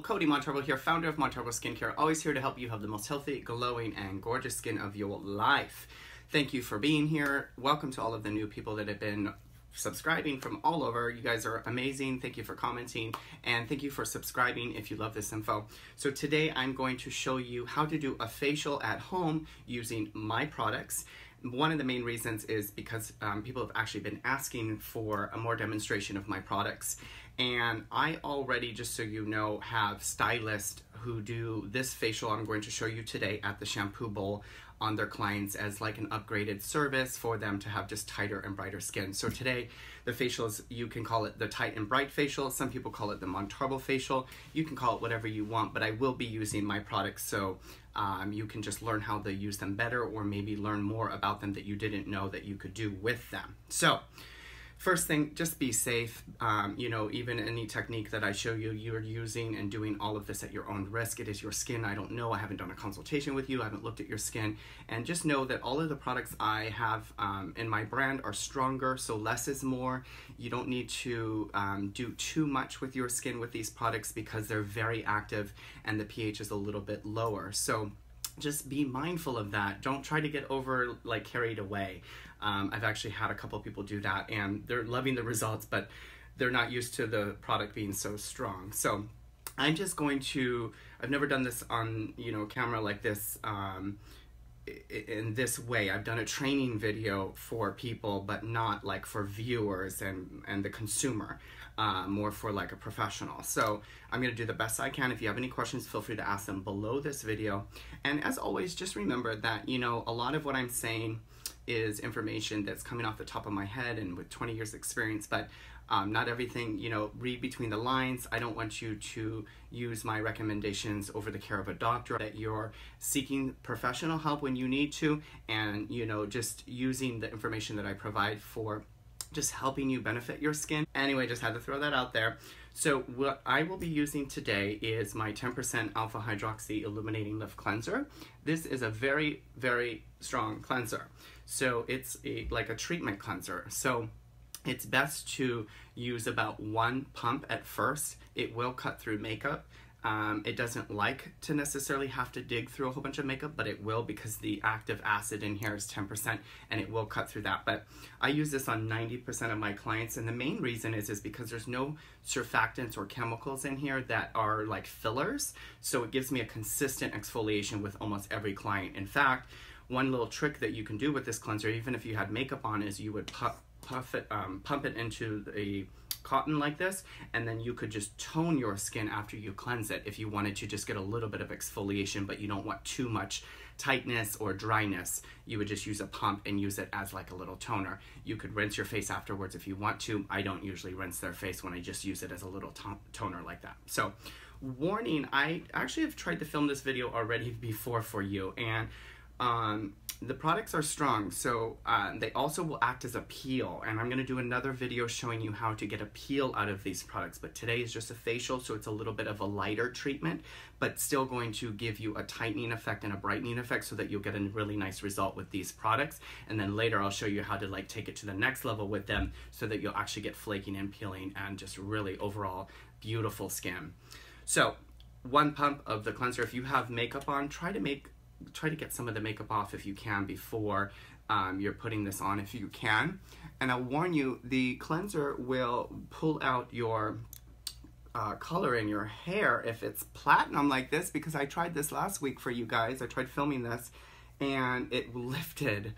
Cody Montarbo here, founder of Montarbo Skin Care, always here to help you have the most healthy, glowing, and gorgeous skin of your life. Thank you for being here. Welcome to all of the new people that have been subscribing from all over. You guys are amazing. Thank you for commenting, and thank you for subscribing if you love this info. So today I'm going to show you how to do a facial at home using my products. One of the main reasons is because people have actually been asking for a more demonstration of my products. And I already, just so you know, have stylists who do this facial I'm going to show you today at the shampoo bowl on their clients as like an upgraded service for them to have just tighter and brighter skin. So today, the facials, you can call it the Tight and Bright facial. Some people call it the Montarbo facial. You can call it whatever you want, but I will be using my products so you can just learn how to use them better, or maybe learn more about them that you didn't know that you could do with them. So first thing, just be safe. You know, even any technique that I show you, you're using and doing all of this at your own risk. It is your skin. I don't know. I haven't done a consultation with you. I haven't looked at your skin. And just know that all of the products I have in my brand are stronger, so less is more. You don't need to do too much with your skin with these products because they're very active and the pH is a little bit lower. So just be mindful of that. Don't try to get carried away. I've actually had a couple of people do that and they're loving the results, but they're not used to the product being so strong. So I'm just going to, I've never done this on, camera like this in this way. I've done a training video for people, but not like for viewers and the consumer. More for like a professional. So I'm going to do the best I can. If you have any questions, feel free to ask them below this video. And as always, just remember that, a lot of what I'm saying is information that's coming off the top of my head and with 20 years experience, but not everything, read between the lines. I don't want you to use my recommendations over the care of a doctor, that you're seeking professional help when you need to, and, just using the information that I provide for just helping you benefit your skin. Anyway, just had to throw that out there. So what I will be using today is my 10% Alpha Hydroxy Illuminating Lift Cleanser. This is a very, very strong cleanser. So it's like a treatment cleanser. So it's best to use about one pump at first. It will cut through makeup. It doesn't like to necessarily have to dig through a whole bunch of makeup, but it will, because the active acid in here is 10% and it will cut through that. But I use this on 90% of my clients, and the main reason is because there's no surfactants or chemicals in here that are like fillers. So it gives me a consistent exfoliation with almost every client. In fact, one little trick that you can do with this cleanser, even if you had makeup on, is you would pump it into the cotton like this, and then you could just tone your skin after you cleanse it if you wanted to just get a little bit of exfoliation, but you don't want too much tightness or dryness. You would just use a pump and use it as like a little toner. You could rinse your face afterwards if you want to. I don't usually rinse their face when I just use it as a little toner like that. So warning, I actually have tried to film this video already before for you, and the products are strong, so they also will act as a peel, and I'm going to do another video showing you how to get a peel out of these products. But today is just a facial, so it's a little bit of a lighter treatment, but still going to give you a tightening effect and a brightening effect so that you'll get a really nice result with these products. And then later I'll show you how to take it to the next level with them so that you'll actually get flaking and peeling and just really overall beautiful skin. So one pump of the cleanser. If you have makeup on, try to get some of the makeup off if you can before you're putting this on, if you can. And I'll warn you, the cleanser will pull out your color in your hair if it's platinum like this, because I tried this last week for you guys. I tried filming this and it lifted.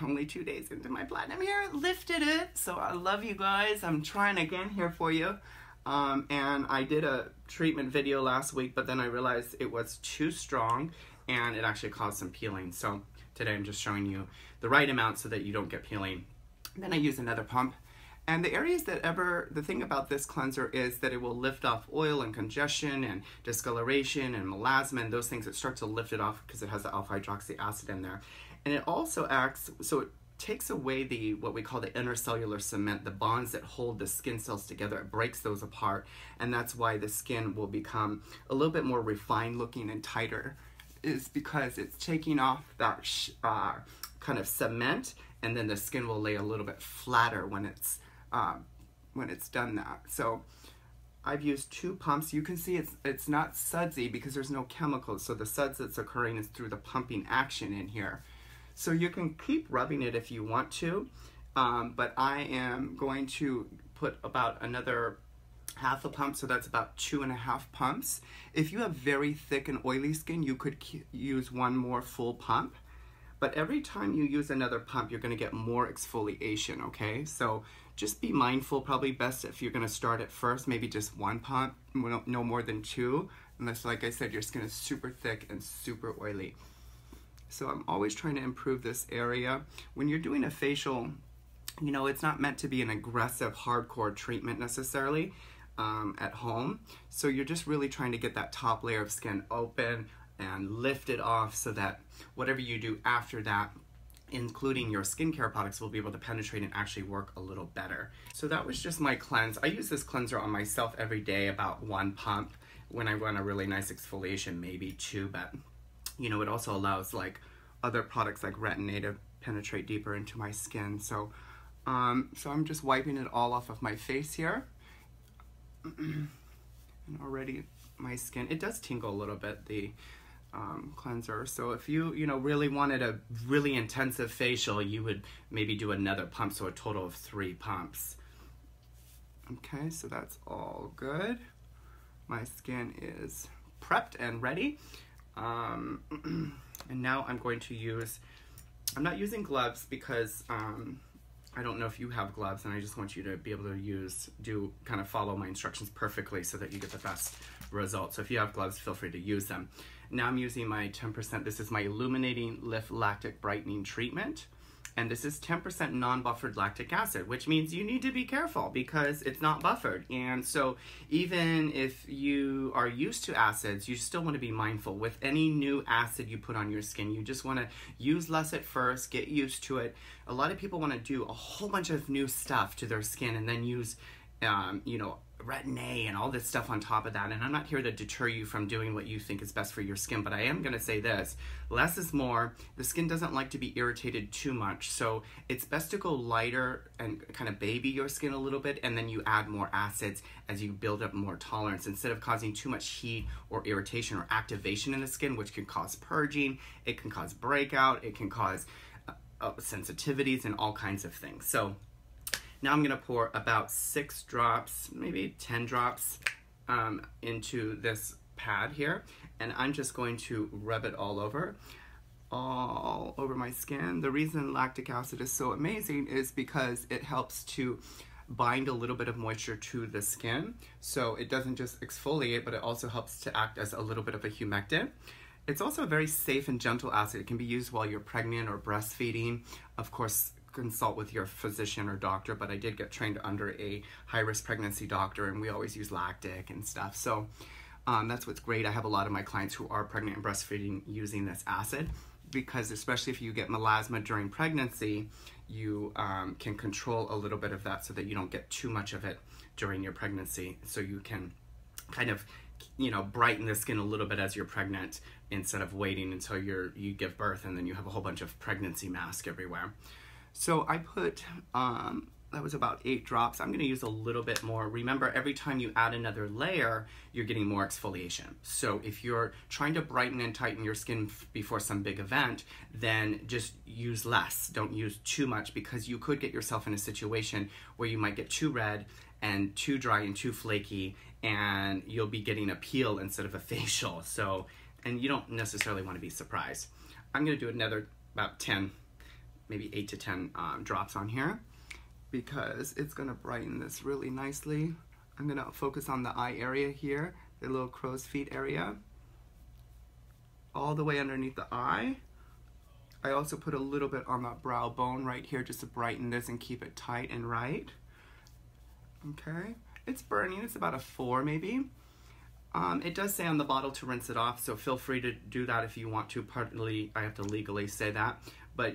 Only 2 days into my platinum hair, it lifted it. So I love you guys. I'm trying again here for you. And I did a treatment video last week, but then I realized it was too strong and it actually caused some peeling. So today I'm just showing you the right amount so that you don't get peeling. Then I use another pump. And the areas the thing about this cleanser is that it will lift off oil and congestion and discoloration and melasma and those things. It starts to lift it off because it has the alpha hydroxy acid in there. And it also acts, so it takes away what we call the intercellular cement, the bonds that hold the skin cells together. It breaks those apart, and that's why the skin will become a little bit more refined looking and tighter, is because it's taking off that kind of cement, and then the skin will lay a little bit flatter when it's done that. So I've used 2 pumps. You can see it's not sudsy because there's no chemicals, so the suds that's occurring is through the pumping action in here. So you can keep rubbing it if you want to, but I am going to put about another half a pump, so that's about 2.5 pumps. If you have very thick and oily skin, you could use 1 more full pump. But every time you use another pump, you're going to get more exfoliation, okay? So just be mindful, probably best if you're going to start at first, maybe just 1 pump, no more than 2, unless, like I said, your skin is super thick and super oily. So I'm always trying to improve this area. When you're doing a facial, you know, it's not meant to be an aggressive, hardcore treatment necessarily at home. So you're just really trying to get that top layer of skin open and lift it off so that whatever you do after that, including your skincare products, will be able to penetrate and actually work a little better. So that was just my cleanse. I use this cleanser on myself every day, about 1 pump. When I want a really nice exfoliation, maybe 2, but you know, it also allows like other products like Retin-A to penetrate deeper into my skin. So so I'm just wiping it all off of my face here. And already my skin, it does tingle a little bit, the cleanser. So if you really wanted a really intensive facial, you would maybe do another pump, so a total of 3 pumps. Okay, so that's all good. My skin is prepped and ready. And now I'm going to use, I'm not using gloves because I don't know if you have gloves, and I just want you to be able to kind of follow my instructions perfectly so that you get the best results. So if you have gloves, feel free to use them. Now I'm using my 10%, this is my Illuminating Lift Lactic Brightening Treatment. And this is 10% non-buffered lactic acid, which means you need to be careful because it's not buffered. And so even if you are used to acids, you still want to be mindful. With any new acid you put on your skin, you just want to use less at first, get used to it. A lot of people want to do a whole bunch of new stuff to their skin and then use, you know, Retin-A and all this stuff on top of that. And I'm not here to deter you from doing what you think is best for your skin, but I am going to say this: less is more. The skin doesn't like to be irritated too much, so it's best to go lighter and kind of baby your skin a little bit, and then you add more acids as you build up more tolerance, instead of causing too much heat or irritation or activation in the skin, which can cause purging, it can cause breakout, it can cause sensitivities and all kinds of things. So now I'm going to pour about 6 drops, maybe 10 drops into this pad here, and I'm just going to rub it all over my skin. The reason lactic acid is so amazing is because it helps to bind a little bit of moisture to the skin, so it doesn't just exfoliate, but it also helps to act as a little bit of a humectant. It's also a very safe and gentle acid. It can be used while you're pregnant or breastfeeding. Of course, consult with your physician or doctor, but I did get trained under a high-risk pregnancy doctor, and we always use lactic and stuff. So that's what's great. I have a lot of my clients who are pregnant and breastfeeding using this acid, because especially if you get melasma during pregnancy, you can control a little bit of that so that you don't get too much of it during your pregnancy, so you can kind of, you know, brighten the skin a little bit as you're pregnant, instead of waiting until you give birth and then you have a whole bunch of pregnancy mask everywhere. So I put, that was about 8 drops. I'm going to use a little bit more. Remember, every time you add another layer, you're getting more exfoliation. So if you're trying to brighten and tighten your skin before some big event, then just use less. Don't use too much, because you could get yourself in a situation where you might get too red and too dry and too flaky, and you'll be getting a peel instead of a facial. So, and you don't necessarily want to be surprised. I'm going to do another about 10, maybe 8 to 10 drops on here, because it's going to brighten this really nicely. I'm going to focus on the eye area here, the little crow's feet area, all the way underneath the eye. I also put a little bit on the brow bone right here just to brighten this and keep it tight and right. Okay, it's burning. It's about a 4 maybe. It does say on the bottle to rinse it off, so feel free to do that if you want to. Partly, I have to legally say that, but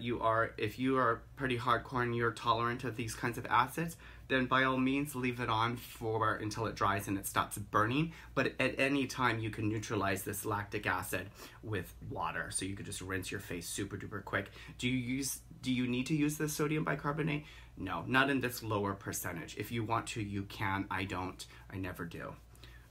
if you are pretty hardcore and you're tolerant of these kinds of acids, then by all means leave it on until it dries and it stops burning. But at any time you can neutralize this lactic acid with water, so you could just rinse your face super duper quick. Do you need to use the sodium bicarbonate? No, not in this lower percentage. If you want to, you can. I don't. I never do.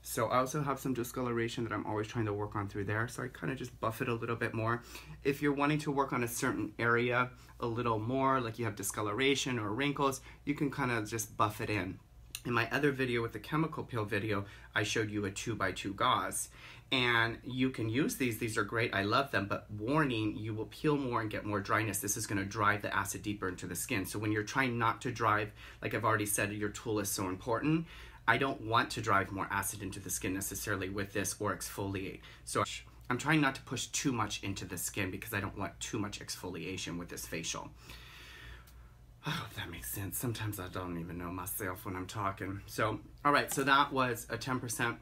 So I also have some discoloration that I'm always trying to work on through there. So I kind of just buff it a little bit more. If you're wanting to work on a certain area a little more, like you have discoloration or wrinkles, you can kind of just buff it in. In my other video with the chemical peel video, I showed you a 2x2 gauze. And you can use these are great, I love them, but warning, you will peel more and get more dryness. This is gonna drive the acid deeper into the skin. So when you're trying not to drive, like I've already said, your tool is so important. I don't want to drive more acid into the skin necessarily with this or exfoliate. So I'm trying not to push too much into the skin because I don't want too much exfoliation with this facial. I hope that makes sense. Sometimes I don't even know myself when I'm talking. So, all right, so that was a 10%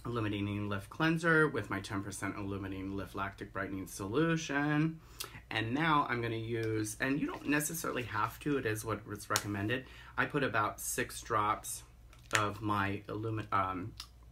Illuminating Lift Cleanser with my 10% Illuminating Lift Lactic Brightening Solution. And now I'm gonna use, and you don't necessarily have to, it is what was recommended. I put about 6 drops of my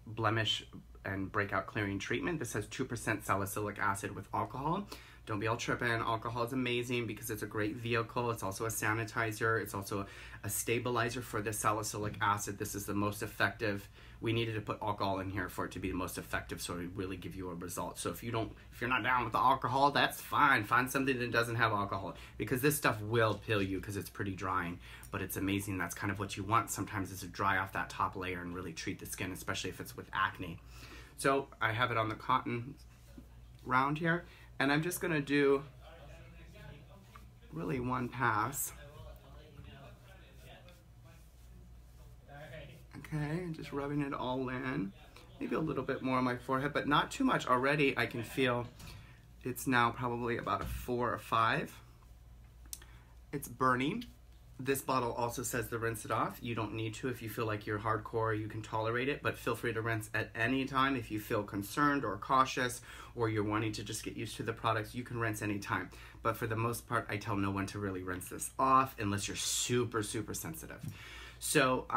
blemish and breakout clearing treatment. This has 2% salicylic acid with alcohol. Don't be all tripping. Alcohol is amazing because it's a great vehicle. It's also a sanitizer. It's also a stabilizer for the salicylic acid. This is the most effective. We needed to put alcohol in here for it to be the most effective, so it really give you a result. So if you're not down with the alcohol, that's fine. Find something that doesn't have alcohol, because this stuff will peel you because it's pretty drying, but it's amazing. That's kind of what you want sometimes, is to dry off that top layer and really treat the skin, especially if it's with acne. So I have it on the cotton round here, and I'm just gonna do really one pass. Okay, just rubbing it all in. Maybe a little bit more on my forehead, but not too much. Already I can feel it's now probably about a 4 or 5. It's burning. This bottle also says to rinse it off. You don't need to if you feel like you're hardcore, you can tolerate it, but feel free to rinse at any time. If you feel concerned or cautious, or you're wanting to just get used to the products, you can rinse anytime. But for the most part, I tell no one to really rinse this off unless you're super, super sensitive. So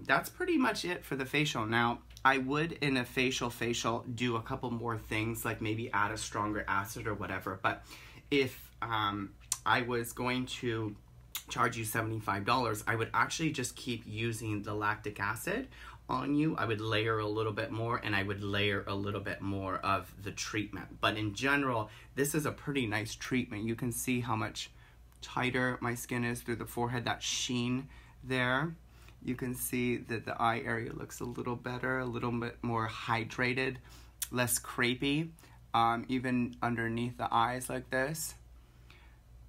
that's pretty much it for the facial. Now, I would, in a facial, do a couple more things, like maybe add a stronger acid or whatever. But if I was going to charge you $75, I would actually just keep using the lactic acid on you. I would layer a little bit more, and I would layer a little bit more of the treatment. But in general, this is a pretty nice treatment. You can see how much tighter my skin is through the forehead, that sheen there. You can see that the eye area looks a little better, a little bit more hydrated, less crepey, even underneath the eyes like this.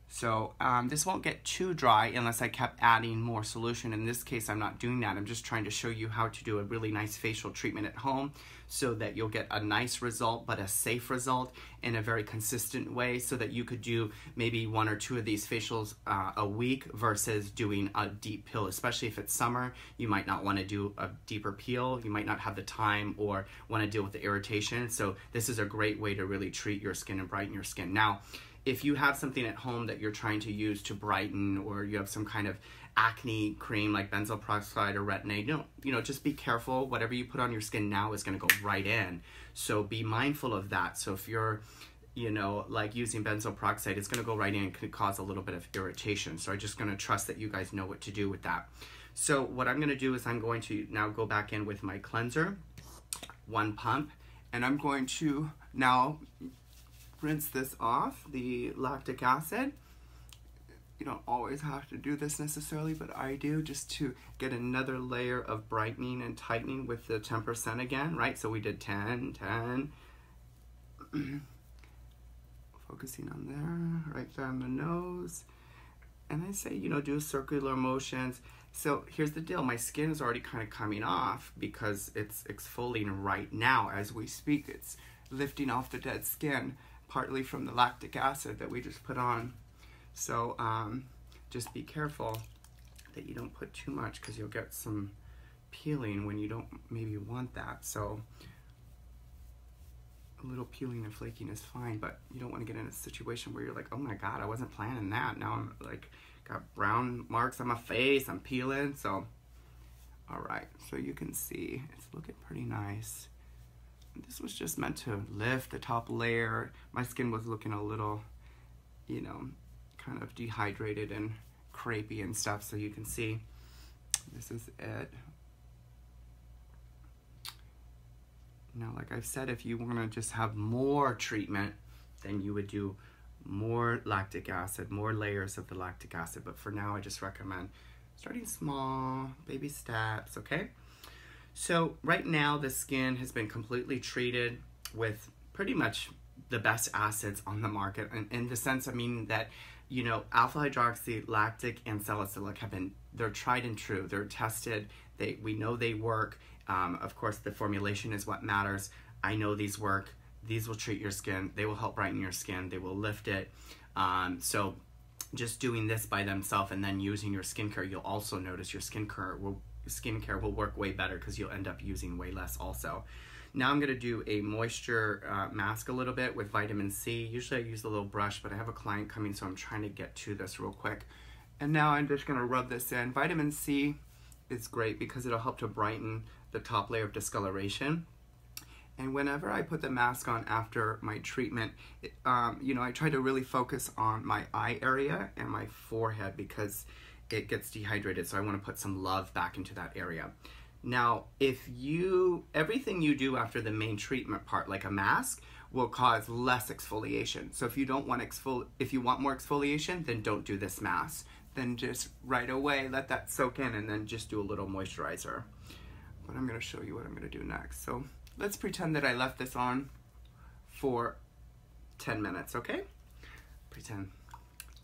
So this won't get too dry unless I kept adding more solution. In this case, I'm not doing that. I'm just trying to show you how to do a really nice facial treatment at home so that you'll get a nice result, but a safe result in a very consistent way, so that you could do maybe 1 or 2 of these facials a week versus doing a deep peel. Especially if it's summer, you might not want to do a deeper peel. You might not have the time or want to deal with the irritation. So this is a great way to really treat your skin and brighten your skin. Now, if you have something at home that you're trying to use to brighten, or you have some kind of acne cream like benzoyl peroxide or retin-A, just be careful. Whatever you put on your skin now is going to go right in. So be mindful of that. So if you're, like using benzoyl peroxide, it's going to go right in and could cause a little bit of irritation. So I'm just going to trust that you guys know what to do with that. So what I'm going to do is I'm going to now go back in with my cleanser, 1 pump, and I'm going to now rinse this off, the lactic acid. You don't always have to do this necessarily, but I do, just to get another layer of brightening and tightening with the 10% again, right? So we did 10, 10. Focusing on there, right there on the nose. And I say, do circular motions. So here's the deal. My skin is already kind of coming off because it's exfoliating right now as we speak. It's lifting off the dead skin, partly from the lactic acid that we just put on. So just be careful that you don't put too much, because you'll get some peeling when you don't maybe want that. So a little peeling and flaking is fine, but you don't want to get in a situation where you're like, oh my God, I wasn't planning that. Now I'm like, got brown marks on my face, I'm peeling. So, all right, so you can see it's looking pretty nice. This was just meant to lift the top layer. My skin was looking a little, kind of dehydrated and crepey and stuff. So you can see this is it. Now, like I've said, if you want to just have more treatment, then you would do more lactic acid, more layers of the lactic acid. But for now, I just recommend starting small, baby steps, okay? So right now, the skin has been completely treated with pretty much the best acids on the market. And in the sense, I mean that, you know, alpha hydroxy, lactic, and salicylic they're tried and true. They're tested. We know they work. Of course, the formulation is what matters. I know these work. These will treat your skin. They will help brighten your skin. They will lift it. So just doing this by themselves and then using your skincare, you'll also notice your skincare will work way better because you'll end up using way less also. Now I'm going to do a moisture mask a little bit with vitamin C. Usually I use a little brush, but I have a client coming, so I'm trying to get to this real quick. And now I'm just going to rub this in. Vitamin C is great because it'll help to brighten the top layer of discoloration. And whenever I put the mask on after my treatment, you know, I try to really focus on my eye area and my forehead because it gets dehydrated. So I want to put some love back into that area. Now, everything you do after the main treatment part, like a mask, will cause less exfoliation. So if you don't want if you want more exfoliation, then don't do this mask. Then just right away let that soak in and then just do a little moisturizer. But I'm going to show you what I'm going to do next. So let's pretend that I left this on for 10 minutes, okay?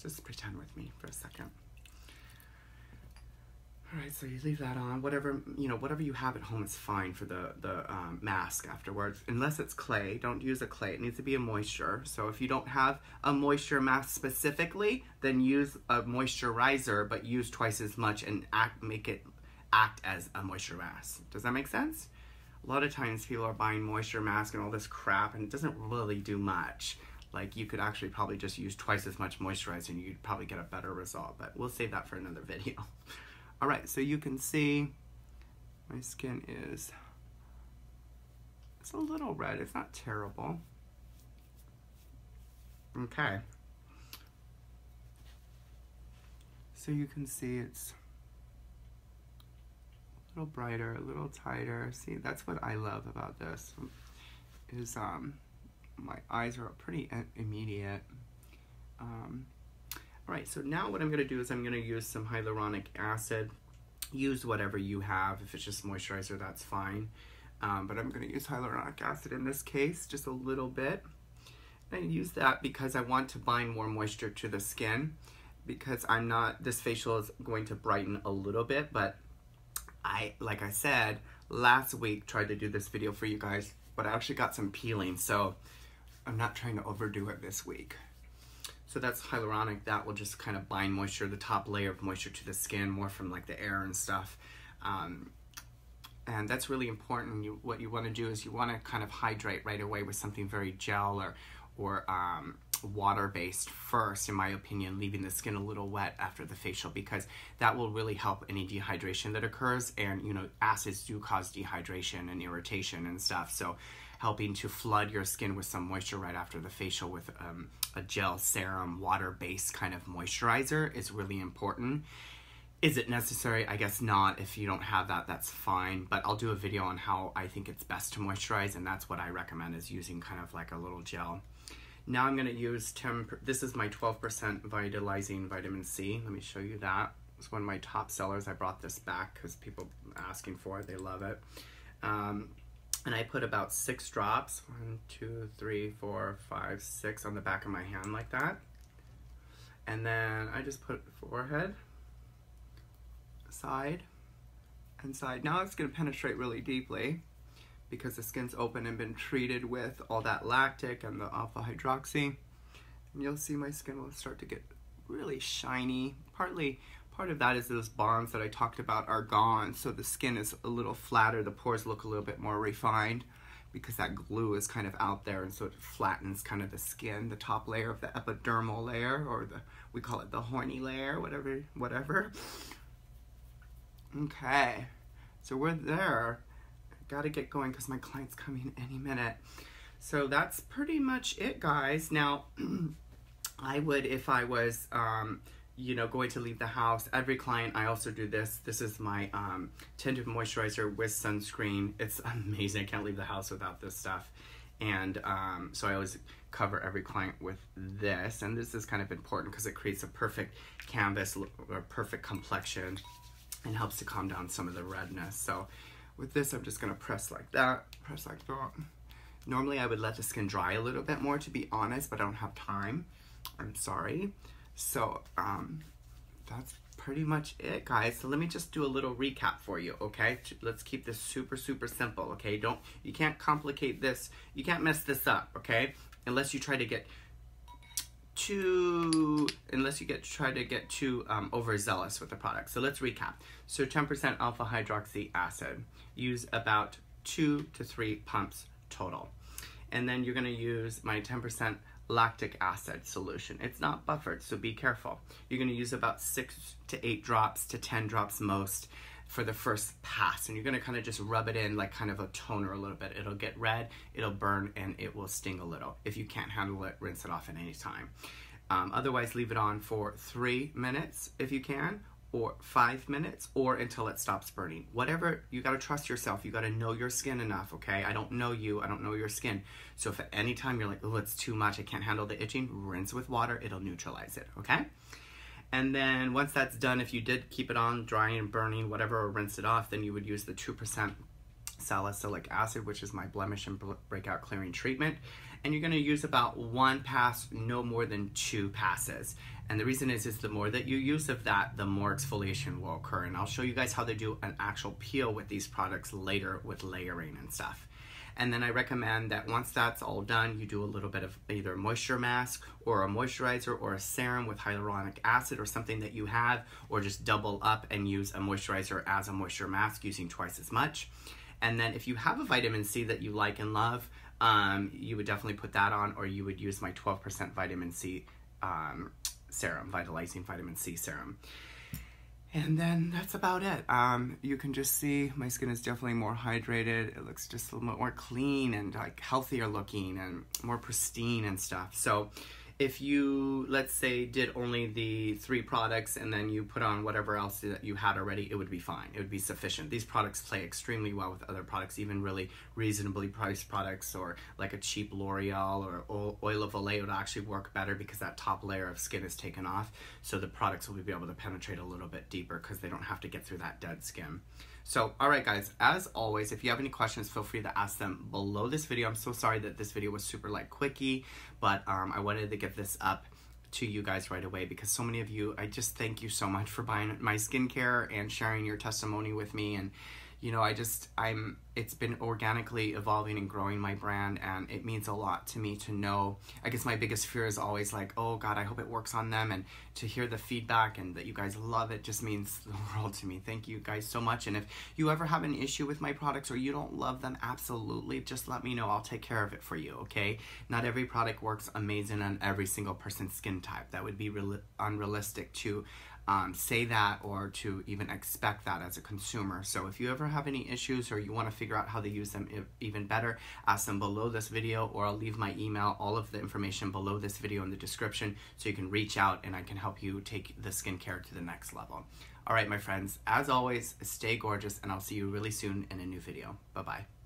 Just pretend with me for a second. All right, so you leave that on. Whatever you have at home is fine for the mask afterwards. Unless it's clay, don't use a clay. It needs to be a moisture. So if you don't have a moisture mask specifically, then use a moisturizer, but use twice as much and make it act as a moisture mask. Does that make sense? A lot of times people are buying moisture mask and all this crap, and it doesn't really do much. Like, you could actually probably just use twice as much moisturizer and you'd probably get a better result, but we'll save that for another video. All right, so you can see my skin it's a little red. It's not terrible. Okay. So you can see it's a little brighter, a little tighter. See, that's what I love about this is my eyes are pretty immediate. All right, so now what I'm going to do is I'm going to use some hyaluronic acid. Use whatever you have. If it's just moisturizer, that's fine. But I'm going to use hyaluronic acid in this case, just a little bit. I use that because I want to bind more moisture to the skin, because this facial is going to brighten a little bit, but like I said, last week tried to do this video for you guys, but I actually got some peeling, so I'm not trying to overdo it this week. So that's hyaluronic. That will just kind of bind moisture, the top layer of moisture to the skin, more from like the air and stuff. And that's really important. What you want to do is you want to kind of hydrate right away with something very gel or water-based first, in my opinion, leaving the skin a little wet after the facial, because that will really help any dehydration that occurs. And, you know, acids do cause dehydration and irritation and stuff. So helping to flood your skin with some moisture right after the facial with a gel, serum, water-based kind of moisturizer is really important. Is it necessary? I guess not. If you don't have that, that's fine. But I'll do a video on how I think it's best to moisturize, and that's what I recommend, is using kind of like a little gel. Now I'm going to use this is my 12% vitalizing vitamin C. Let me show you that. It's one of my top sellers. I brought this back because people are asking for it. They love it. And I put about 6 drops, 1, 2, 3, 4, 5, 6 on the back of my hand like that. And then I just put forehead, side, and side. Now it's going to penetrate really deeply because the skin's open and been treated with all that lactic and the alpha hydroxy. And you'll see my skin will start to get really shiny. Part of that is those bonds that I talked about are gone, so the skin is a little flatter, the pores look a little bit more refined because that glue is kind of out there, and so it flattens kind of the skin, the top layer of the epidermal layer, or we call it the horny layer, whatever. Okay, so we're there. I gotta get going because my client's coming any minute. So that's pretty much it, guys. Now, I would, if I was you know, going to leave the house, every client, I also do this. This is my tinted moisturizer with sunscreen. It's amazing. I can't leave the house without this stuff. And so I always cover every client with this. And this is kind of important because it creates a perfect canvas or perfect complexion and helps to calm down some of the redness. So with this, I'm just gonna press like that, press like that. Normally I would let the skin dry a little bit more, to be honest, but I don't have time. I'm sorry. So that's pretty much it, guys. So let me just do a little recap for you, okay? Let's keep this super, super simple, okay? You can't complicate this. You can't mess this up, okay? Unless you try to get too overzealous with the product. So let's recap. So 10% alpha hydroxy acid. Use about 2 to 3 pumps total. And then you're gonna use my 10% lactic acid solution. It's not buffered, so be careful. You're gonna use about 6 to 8 drops to 10 drops most for the first pass. And you're gonna kind of just rub it in like kind of a toner a little bit. It'll get red, it'll burn, and it will sting a little. If you can't handle it, rinse it off at any time. Otherwise, leave it on for 3 minutes if you can, or 5 minutes, or until it stops burning. Whatever, you gotta trust yourself. You gotta know your skin enough, okay? I don't know you, I don't know your skin. So if at any time you're like, oh, it's too much, I can't handle the itching, rinse with water, it'll neutralize it, okay? And then once that's done, if you did keep it on drying and burning, whatever, or rinse it off, then you would use the 2% salicylic acid, which is my blemish and breakout clearing treatment. And you're gonna use about 1 pass, no more than 2 passes. And the reason is the more that you use of that, the more exfoliation will occur. And I'll show you guys how to do an actual peel with these products later with layering and stuff. And then I recommend that once that's all done, you do a little bit of either a moisture mask or a moisturizer or a serum with hyaluronic acid or something that you have, or just double up and use a moisturizer as a moisture mask using twice as much. And then if you have a vitamin C that you like and love, you would definitely put that on, or you would use my 12% vitamin C serum, vitalizing vitamin C serum. And then that's about it. You can just see my skin is definitely more hydrated. It looks just a little bit more clean and like healthier looking and more pristine and stuff. So if you, let's say, did only the 3 products and then you put on whatever else that you had already, it would be fine. It would be sufficient. These products play extremely well with other products, even really reasonably priced products, or like a cheap L'Oreal or oil of Olay would actually work better because that top layer of skin is taken off. So the products will be able to penetrate a little bit deeper because they don't have to get through that dead skin. So, all right, guys, as always, if you have any questions, feel free to ask them below this video. I'm so sorry that this video was super like quickie, but I wanted to get this up to you guys right away because so many of you, I just thank you so much for buying my skincare and sharing your testimony with me. And you know, it's been organically evolving and growing my brand, and it means a lot to me to know. I guess my biggest fear is always like, oh God, I hope it works on them, and to hear the feedback and that you guys love it just means the world to me. Thank you guys so much. And if you ever have an issue with my products or you don't love them, absolutely, just let me know. I'll take care of it for you, okay? Not every product works amazing on every single person's skin type. That would be unrealistic to say that, or to even expect that as a consumer. So if you ever have any issues or you want to figure out how to use them even better, ask them below this video, or I'll leave my email, all of the information below this video in the description, so you can reach out and I can help you take the skincare to the next level. All right, my friends, as always, stay gorgeous, and I'll see you really soon in a new video. Bye-bye.